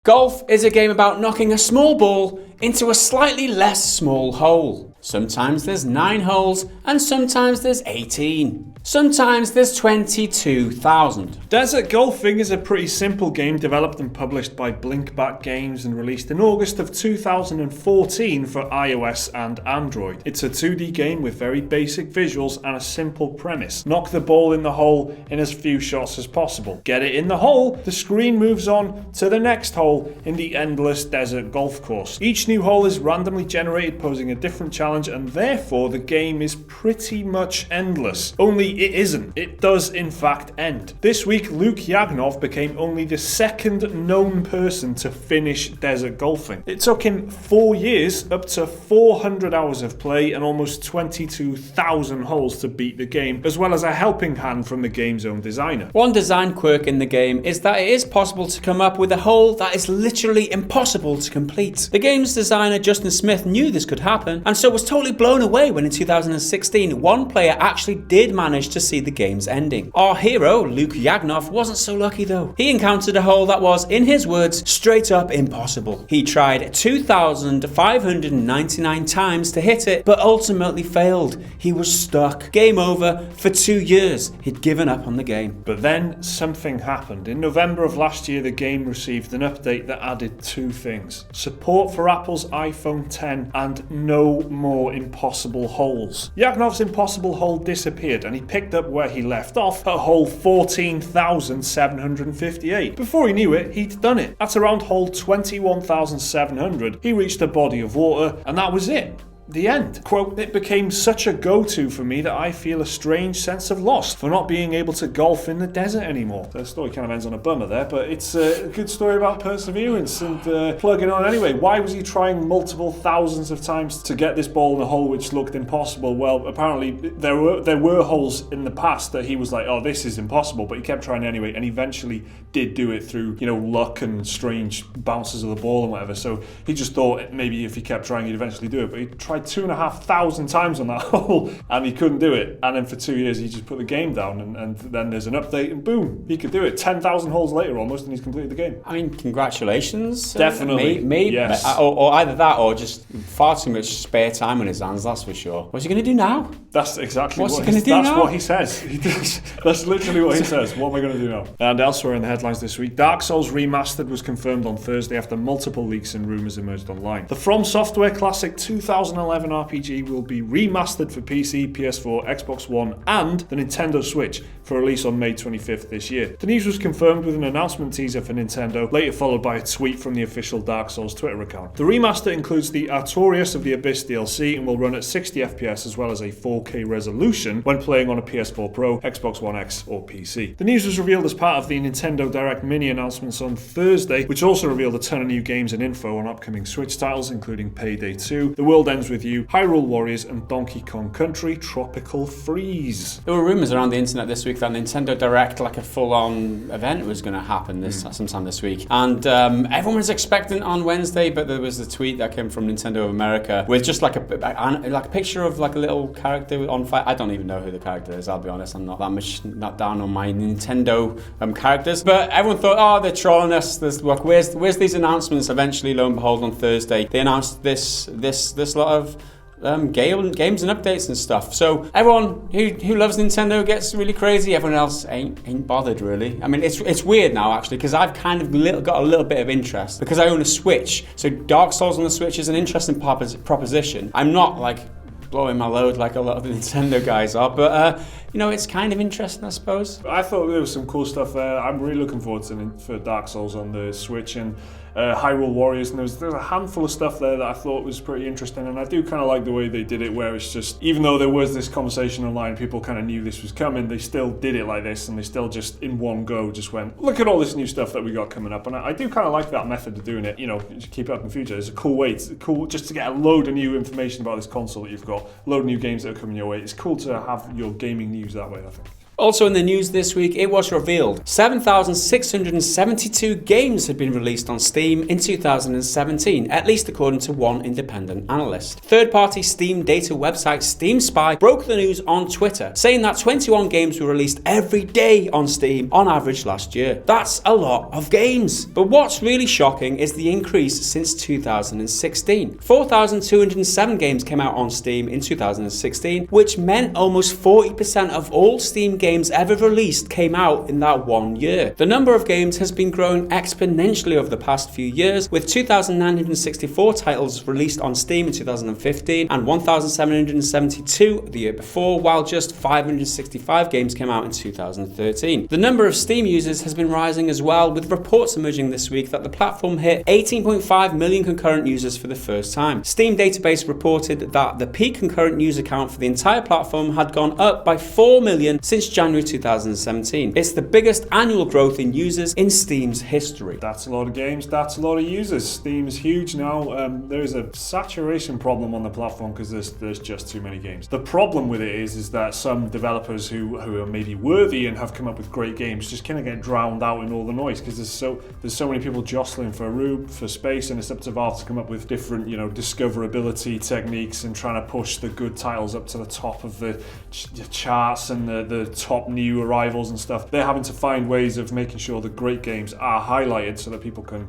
Golf is a game about knocking a small ball into a slightly less small hole. Sometimes there's 9 holes and sometimes there's 18. Sometimes there's 22,000. Desert Golfing is a pretty simple game developed and published by Blinkback Games and released in August of 2014 for iOS and Android. It's a 2D game with very basic visuals and a simple premise. Knock the ball in the hole in as few shots as possible. Get it in the hole, the screen moves on to the next hole in the endless desert golf course. Each new hole is randomly generated, posing a different challenge, and therefore the game is pretty much endless. Only it isn't. It does in fact end. This week, Luke Yagnov became only the second known person to finish Desert Golfing. It took him 4 years, up to 400 hours of play, and almost 22,000 holes to beat the game, as well as a helping hand from the game's own designer. One design quirk in the game is that it is possible to come up with a hole that is literally impossible to complete. The game's designer Justin Smith knew this could happen, and so was totally blown away when in 2016 one player actually did manage to see the game's ending. Our hero, Luke Yagnov, wasn't so lucky though. He encountered a hole that was, in his words, straight up impossible. He tried 2,599 times to hit it, but ultimately failed. He was stuck. Game over. For 2 years, he'd given up on the game. But then something happened. In November of last year, the game received an update that added 2 things: support for Apple's iPhone X and no more impossible holes. Yagnov's impossible hole disappeared and he picked up where he left off at hole 14,758. Before he knew it, he'd done it. At around hole 21,700, he reached a body of water and that was it. The end. Quote, "It became such a go-to for me that I feel a strange sense of loss for not being able to golf in the desert anymore." The story kind of ends on a bummer there, but it's a good story about perseverance and plugging on anyway. Why was he trying multiple thousands of times to get this ball in a hole which looked impossible? Well, apparently there were holes in the past that he was like, oh, this is impossible, but he kept trying anyway, and eventually did do it through, luck and strange bounces of the ball and whatever. So he just thought maybe if he kept trying, he'd eventually do it, but he tried 2,500 times on that hole and he couldn't do it, and then for 2 years he just put the game down, and then there's an update and boom, he could do it 10,000 holes later almost, and he's completed the game. I mean, congratulations. Definitely. Maybe, yes. Or either that or just far too much spare time on his hands, that's for sure. What's he going to do now? That's exactly what he do now? That's what he says. He does. That's literally what he says. What am I going to do now? And elsewhere in the headlines this week, Dark Souls Remastered was confirmed on Thursday after multiple leaks and rumours emerged online. The From Software classic 2011 RPG will be remastered for PC, PS4, Xbox One and the Nintendo Switch for release on May 25th this year. The news was confirmed with an announcement teaser for Nintendo, later followed by a tweet from the official Dark Souls Twitter account. The remaster includes the Artorias of the Abyss DLC and will run at 60 FPS as well as a 4K resolution when playing on a PS4 Pro, Xbox One X or PC. The news was revealed as part of the Nintendo Direct Mini announcements on Thursday, which also revealed a ton of new games and info on upcoming Switch titles including Payday 2, The World Ends With You, Hyrule Warriors and Donkey Kong Country Tropical Freeze. There were rumours around the internet this week that Nintendo Direct, like a full-on event, was going to happen sometime this week, and everyone was expectant on Wednesday, but there was a tweet that came from Nintendo of America with just like a picture of like a little character on fire. I don't even know who the character is, I'll be honest. I'm not down on my Nintendo characters, but everyone thought, oh, they're trolling us. Where's these announcements? Eventually, lo and behold, on Thursday they announced this lot of games and updates and stuff. So everyone who loves Nintendo gets really crazy. Everyone else ain't bothered really. I mean, it's weird now actually, because I've kind of got a little bit of interest because I own a Switch. So Dark Souls on the Switch is an interesting proposition. I'm not like blowing my load like a lot of the Nintendo guys are, but it's kind of interesting, I suppose. I thought there was some cool stuff there. I'm really looking forward for Dark Souls on the Switch and Hyrule Warriors, and there's a handful of stuff there that I thought was pretty interesting, and I do kind of like the way they did it, where it's just, even though there was this conversation online, people kind of knew this was coming, they still did it like this, and they still just in one go just went, look at all this new stuff that we got coming up, and I do kind of like that method of doing it, just keep it up in the future. It's a cool way, it's cool just to get a load of new information about this console that you've got, a load of new games that are coming your way. It's cool to have your gaming news that way, I think. Also in the news this week, it was revealed 7,672 games had been released on Steam in 2017, at least according to one independent analyst. Third-party Steam data website Steam Spy broke the news on Twitter, saying that 21 games were released every day on Steam on average last year. That's a lot of games. But what's really shocking is the increase since 2016. 4,207 games came out on Steam in 2016, which meant almost 40% of all Steam games ever released came out in that 1 year. The number of games has been growing exponentially over the past few years, with 2,964 titles released on Steam in 2015 and 1,772 the year before, while just 565 games came out in 2013. The number of Steam users has been rising as well, with reports emerging this week that the platform hit 18.5 million concurrent users for the first time. Steam database reported that the peak concurrent user count for the entire platform had gone up by 4 million since January 2017. It's the biggest annual growth in users in Steam's history. That's a lot of games, that's a lot of users. Steam's huge now. There's a saturation problem on the platform because there's just too many games. The problem with it is that some developers who are maybe worthy and have come up with great games just kind of get drowned out in all the noise because there's so many people jostling for room, for space, and it's up to Valve to come up with different, discoverability techniques and trying to push the good titles up to the top of the charts and the top new arrivals and stuff. They're having to find ways of making sure the great games are highlighted so that people can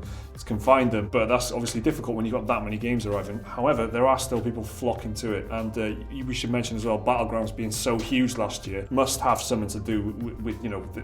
find them, but that's obviously difficult when you've got that many games arriving. However, there are still people flocking to it, and we should mention as well, Battlegrounds being so huge last year must have something to do with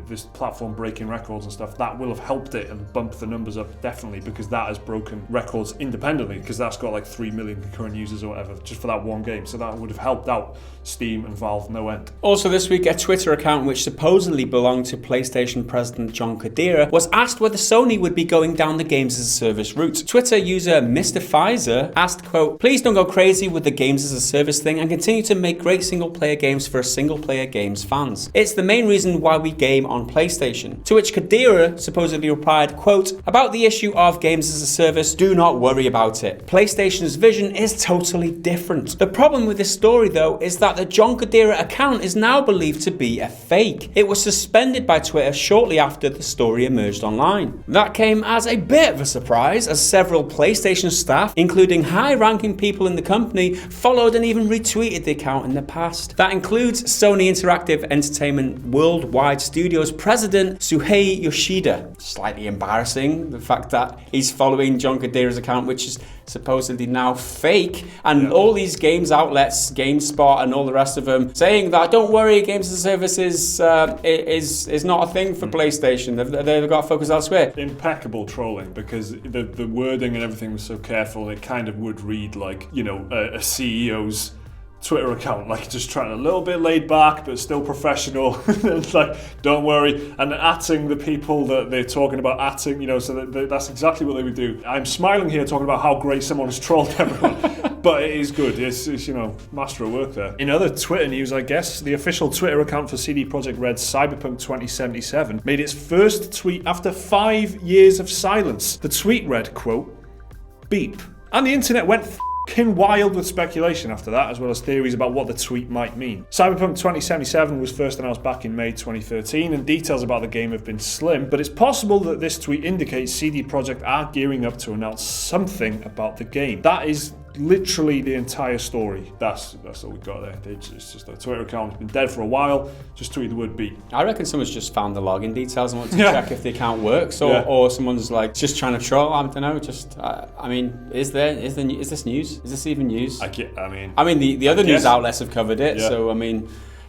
this platform breaking records and stuff. That will have helped it and bumped the numbers up, definitely, because that has broken records independently, because that's got like 3 million concurrent users or whatever just for that one game, so that would have helped out Steam and Valve no end. Also this week, a Twitter account which supposedly belonged to PlayStation president John Kodera was asked whether Sony would be going down the games as a service route. Twitter user Mr. Pfizer asked, quote, "Please don't go crazy with the games as a service thing and continue to make great single player games for single player games fans. It's the main reason why we game on PlayStation." To which Kodera supposedly replied, quote, "About the issue of games as a service, do not worry about it. PlayStation's vision is totally different." The problem with this story though is that the John Kodera account is now believed to be a fake. It was suspended by Twitter shortly after the story emerged online. That came as a bit of a surprise, as several PlayStation staff, including high-ranking people in the company, followed and even retweeted the account in the past. That includes Sony Interactive Entertainment Worldwide Studios president Shuhei Yoshida. Slightly embarrassing, the fact that he's following John Kodera's account, which is supposedly now fake, and all these games outlets, GameSpot and all the rest of them, saying that don't worry, games as a service is not a thing for PlayStation. They've got to focus elsewhere. Impeccable trolling, because the wording and everything was so careful. It kind of would read like a CEO's Twitter account, like just trying a little bit laid back but still professional. It's like, don't worry, and atting the people that they're talking about, so that's exactly what they would do. I'm smiling here talking about how great someone has trolled everyone. But it is good. It's master at work there. In other Twitter news, I guess, the official Twitter account for CD Projekt Red's Cyberpunk 2077 made its first tweet after 5 years of silence. The tweet read, quote, "Beep." And the internet went wild with speculation after that, as well as theories about what the tweet might mean. Cyberpunk 2077 was first announced back in May 2013, and details about the game have been slim, but it's possible that this tweet indicates CD Projekt are gearing up to announce something about the game. That is literally the entire story. That's all we've got there. It's just a Twitter account. It's been dead for a while. Just tweet the word beep. I reckon someone's just found the login details and wants to check if the account works, or someone's like just trying to troll. I don't know. Just is this news? Is this even news? The other news outlets have covered it, so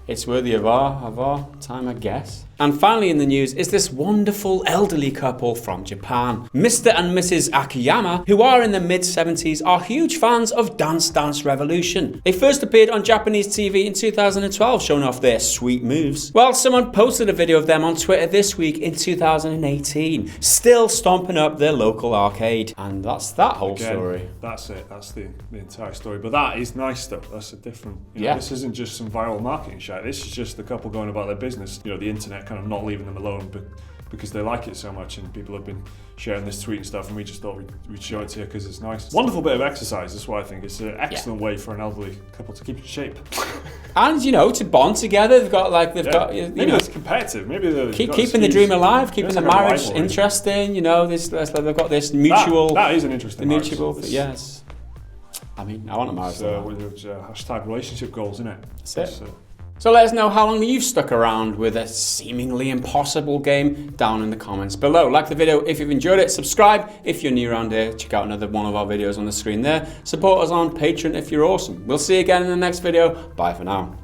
it's worthy of our time, I guess. And finally in the news is this wonderful elderly couple from Japan. Mr. and Mrs. Akiyama, who are in their mid-70s, are huge fans of Dance Dance Revolution. They first appeared on Japanese TV in 2012, showing off their sweet moves. Well, someone posted a video of them on Twitter this week in 2018, still stomping up their local arcade. And that's that whole story. That's it. That's the entire story. But that is nice though. That's a different... This isn't just some viral marketing shit. This is just the couple going about their business. The internet kind of not leaving them alone, but because they like it so much, and people have been sharing this tweet and stuff, and we just thought we'd show it to you because it's nice. Wonderful bit of exercise. That's what I think. It's an excellent way for an elderly couple to keep in shape. And to bond together. They've got maybe it's competitive. Maybe they're keeping the dream alive, keeping the marriage interesting. They've got this mutual. That is an interesting. Mutual. Yes. I mean, I want a marriage. Hashtag relationship goals, isn't it? That's it. So let us know how long you've stuck around with a seemingly impossible game down in the comments below. Like the video if you've enjoyed it, subscribe if you're new around here, check out another one of our videos on the screen there. Support us on Patreon if you're awesome. We'll see you again in the next video. Bye for now.